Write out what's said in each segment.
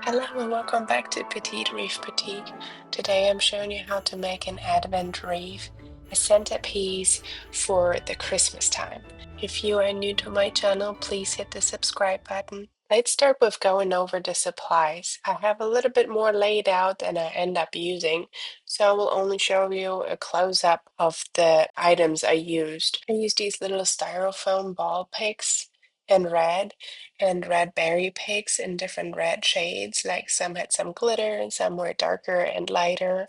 Hello and welcome back to Petite Wreath Petite. Today I'm showing you how to make an Advent wreath, a centerpiece for the Christmas time. If you are new to my channel, please hit the subscribe button. Let's start with going over the supplies. I have a little bit more laid out than I end up using, so I will only show you a close-up of the items I used. I used these little styrofoam ball picks in red and red berry picks in different red shades. Like some had some glitter and some were darker and lighter.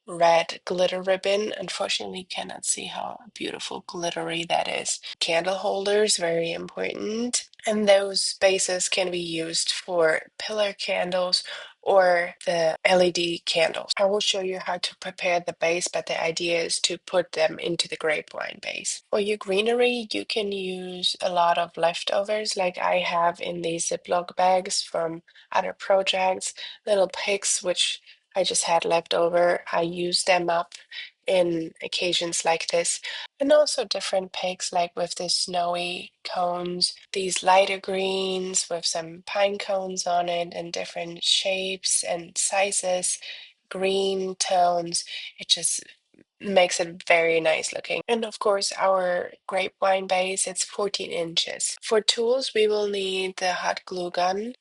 Red glitter ribbon. Unfortunately, you cannot see how beautiful glittery that is. Candle holders, very important. And those bases can be used for pillar candles or the LED candles. I will show you how to prepare the base, but the idea is to put them into the grapevine base. For your greenery, you can use a lot of leftovers like I have in these Ziploc bags from other projects, little picks which I just had left over. I use them up in occasions like this, and also different picks like with the snowy cones, these lighter greens with some pine cones on it and different shapes and sizes, green tones. It just makes it very nice looking. And of course, our grapevine base, it's 14 inches. For tools, we will need the hot glue gun,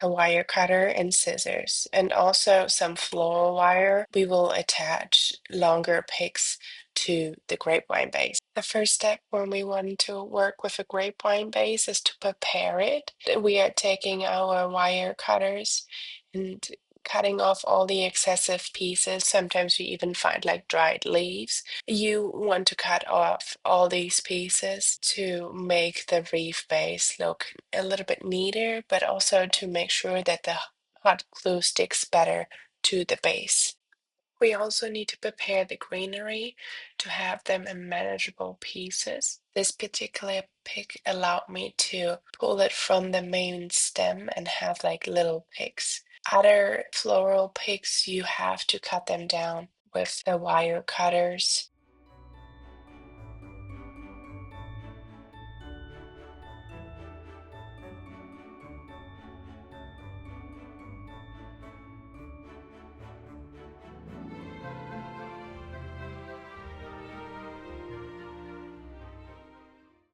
a wire cutter and scissors, and also some floral wire. We will attach longer picks to the grapevine base. The first step when we want to work with a grapevine base is to prepare it. We are taking our wire cutters and cutting off all the excessive pieces. Sometimes we even find like dried leaves. You want to cut off all these pieces to make the wreath base look a little bit neater, but also to make sure that the hot glue sticks better to the base. We also need to prepare the greenery to have them in manageable pieces. This particular pick allowed me to pull it from the main stem and have like little picks. Other floral picks, you have to cut them down with the wire cutters.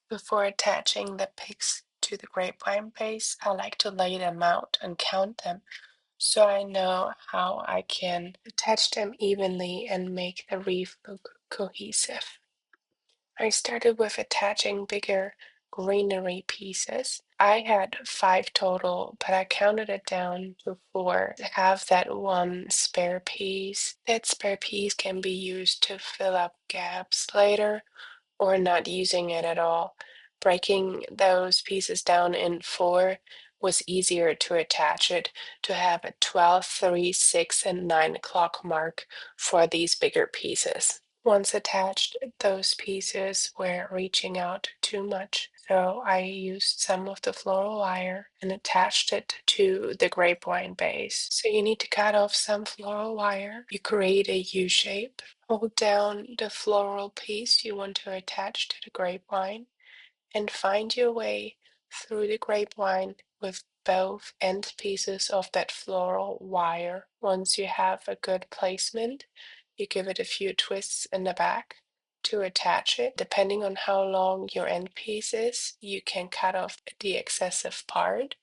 Before attaching the picks to the grapevine base, I like to lay them out and count them so I know how I can attach them evenly and make the wreath look cohesive. I started with attaching bigger greenery pieces. I had 5 total, but I counted it down to 4 to have that one spare piece. That spare piece can be used to fill up gaps later or not using it at all. Breaking those pieces down in 4 was easier to attach it to have a 12, 3, 6, and 9 o'clock mark for these bigger pieces. Once attached, those pieces were reaching out too much, so I used some of the floral wire and attached it to the grapevine base. So you need to cut off some floral wire. You create a U shape. Hold down the floral piece you want to attach to the grapevine and find your way through the grapevine with both end pieces of that floral wire. Once you have a good placement, you give it a few twists in the back to attach it. Depending on how long your end piece is, you can cut off the excessive part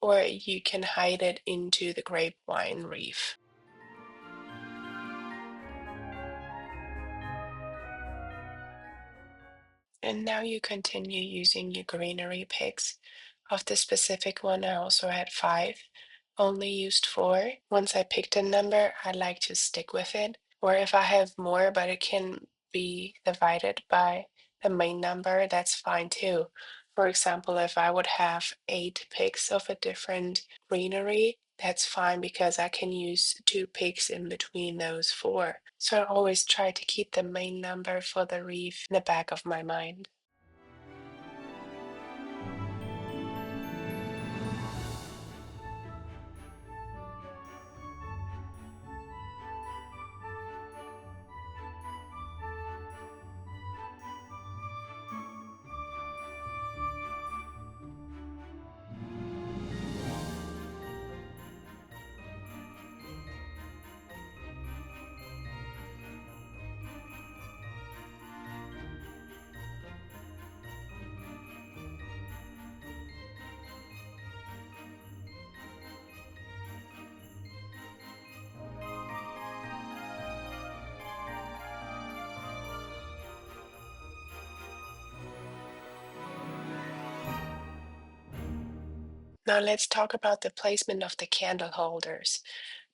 or you can hide it into the grapevine wreath. And now you continue using your greenery picks. Of the specific one, I also had 5, only used 4. Once I picked a number, I like to stick with it. Or if I have more, but it can be divided by the main number, that's fine too. For example, if I would have 8 picks of a different greenery, that's fine because I can use 2 picks in between those 4. So I always try to keep the main number for the wreath in the back of my mind. Now let's talk about the placement of the candle holders.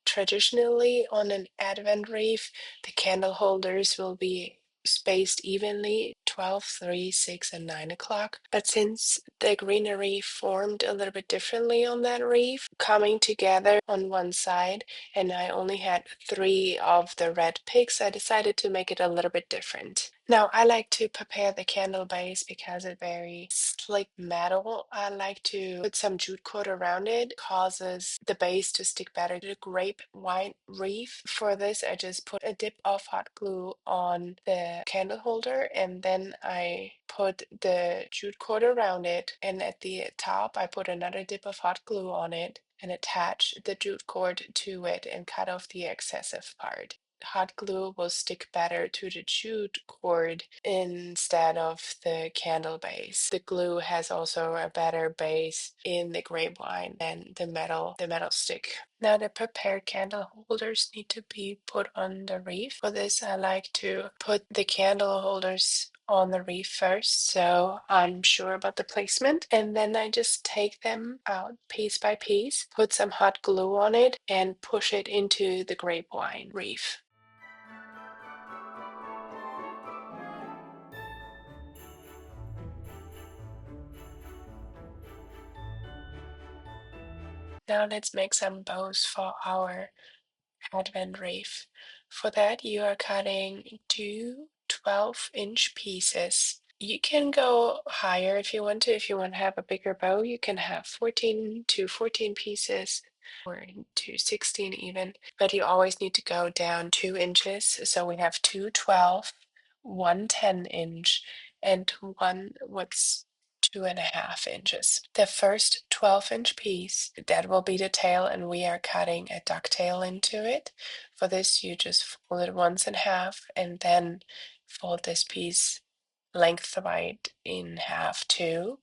Traditionally, on an Advent wreath, the candle holders will be spaced evenly 12, 3, 6, and 9 o'clock. But since the greenery formed a little bit differently on that wreath, coming together on one side, and I only had 3 of the red picks, I decided to make it a little bit different. Now, I like to prepare the candle base because it's very slick metal. I like to put some jute cord around it, causes the base to stick better to the grapevine wreath. For this, I just put a dip of hot glue on the candle holder, and then I put the jute cord around it, and at the top, I put another dip of hot glue on it and attach the jute cord to it and cut off the excessive part. Hot glue will stick better to the jute cord instead of the candle base. The glue has also a better base in the grapevine than the metal stick. Now the prepared candle holders need to be put on the wreath. For this, I like to put the candle holders on the wreath first, so I'm sure about the placement, and then I just take them out piece by piece, put some hot glue on it, and push it into the grapevine wreath. Now let's make some bows for our Advent wreath. For that, you are cutting two 12-inch pieces. You can go higher if you want to. If you want to have a bigger bow, you can have 14 to 14 pieces or to 16 even, but you always need to go down 2 inches. So we have two 12, one 10-inch, and one what's 2.5 inches. The first 12-inch piece, that will be the tail, and we are cutting a ducktail into it. For this, you just fold it once in half and then fold this piece lengthwise in half too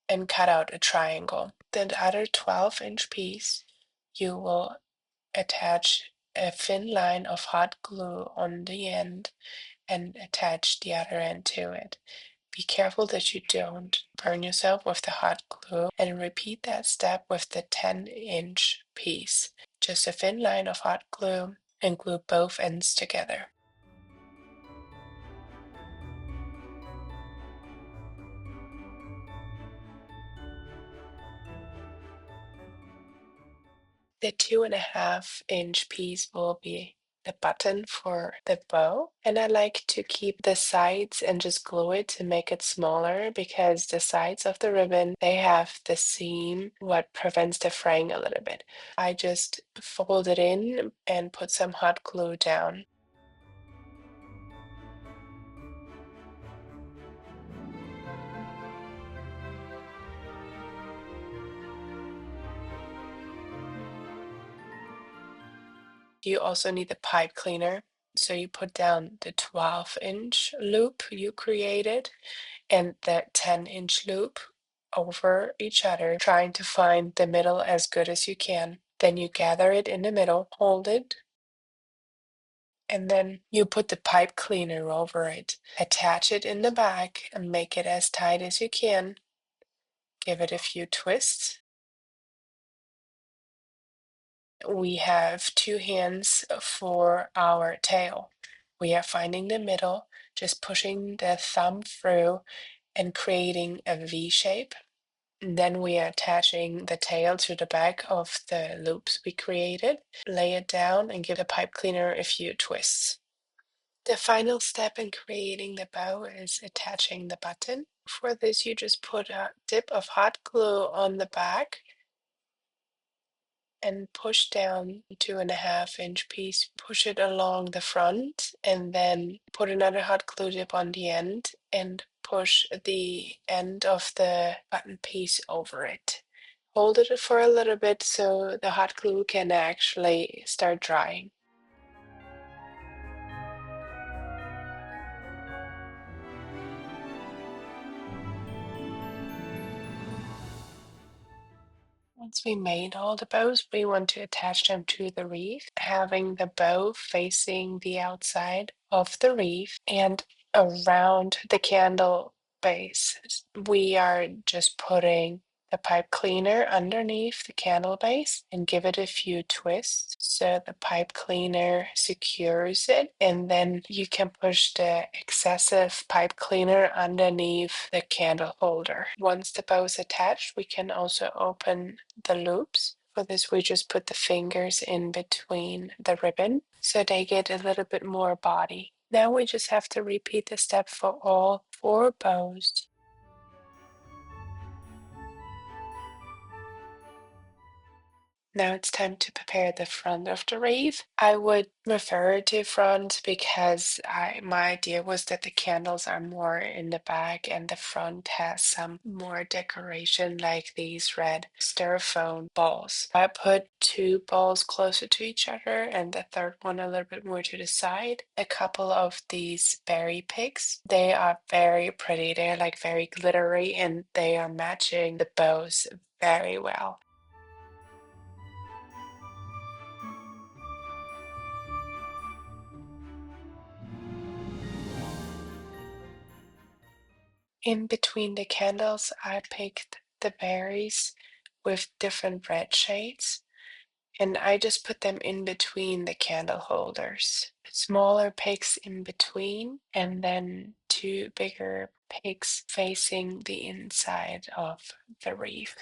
and cut out a triangle. Then the other 12-inch piece, you will attach a thin line of hot glue on the end and attach the other end to it. Be careful that you don't burn yourself with the hot glue, and repeat that step with the 10-inch piece. Just a thin line of hot glue and glue both ends together. The 2.5-inch piece will be the button for the bow, and I like to keep the sides and just glue it to make it smaller, because the sides of the ribbon, they have the seam what prevents the fraying a little bit. I just fold it in and put some hot glue down. You also need the pipe cleaner. So you put down the 12-inch loop you created and the 10-inch loop over each other, trying to find the middle as good as you can. Then you gather it in the middle, hold it, and then you put the pipe cleaner over it. Attach it in the back and make it as tight as you can. Give it a few twists. We have two hands for our tail. We are finding the middle, just pushing the thumb through and creating a V shape. And then we are attaching the tail to the back of the loops we created. Lay it down and give the pipe cleaner a few twists. The final step in creating the bow is attaching the button. For this, you just put a dip of hot glue on the back and push down 2.5-inch piece, push it along the front, and then put another hot glue dip on the end and push the end of the button piece over it. Hold it for a little bit so the hot glue can actually start drying. Once we made all the bows, we want to attach them to the wreath, having the bow facing the outside of the wreath and around the candle base. We are just putting the pipe cleaner underneath the candle base and give it a few twists so the pipe cleaner secures it, and then you can push the excessive pipe cleaner underneath the candle holder. Once the bow is attached, we can also open the loops. For this, we just put the fingers in between the ribbon so they get a little bit more body. Now we just have to repeat the step for all 4 bows. Now it's time to prepare the front of the wreath. I would refer to front because my idea was that the candles are more in the back and the front has some more decoration like these red styrofoam balls. I put 2 balls closer to each other and the third one a little bit more to the side. A couple of these berry picks. They are very pretty. They're like very glittery and they are matching the bows very well. In between the candles, I picked the berries with different red shades, and I just put them in between the candle holders. Smaller picks in between, and then 2 bigger picks facing the inside of the wreath.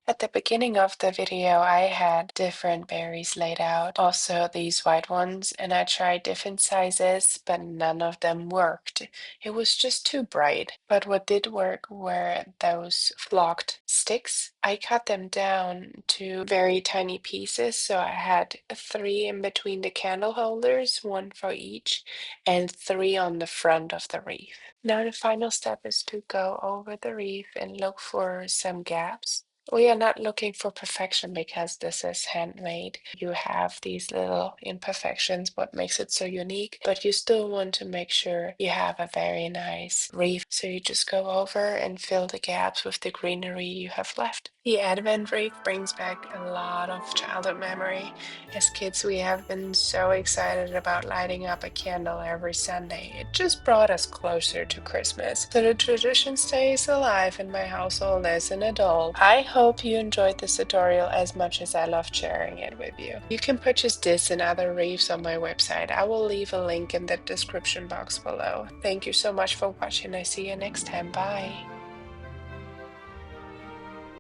At the beginning of the video, I had different berries laid out, also these white ones, and I tried different sizes, but none of them worked. It was just too bright. But what did work were those flocked sticks. I cut them down to very tiny pieces, so I had 3 in between the candle holders, 1 for each, and 3 on the front of the wreath. Now the final step is to go over the wreath and look for some gaps. We are not looking for perfection because this is handmade. You have these little imperfections, what makes it so unique, but you still want to make sure you have a very nice wreath. So you just go over and fill the gaps with the greenery you have left. The Advent wreath brings back a lot of childhood memory. As kids, we have been so excited about lighting up a candle every Sunday. It just brought us closer to Christmas. So the tradition stays alive in my household as an adult. I hope you enjoyed this tutorial as much as I loved sharing it with you. You can purchase this and other wreaths on my website. I will leave a link in the description box below. Thank you so much for watching. I see you next time. Bye.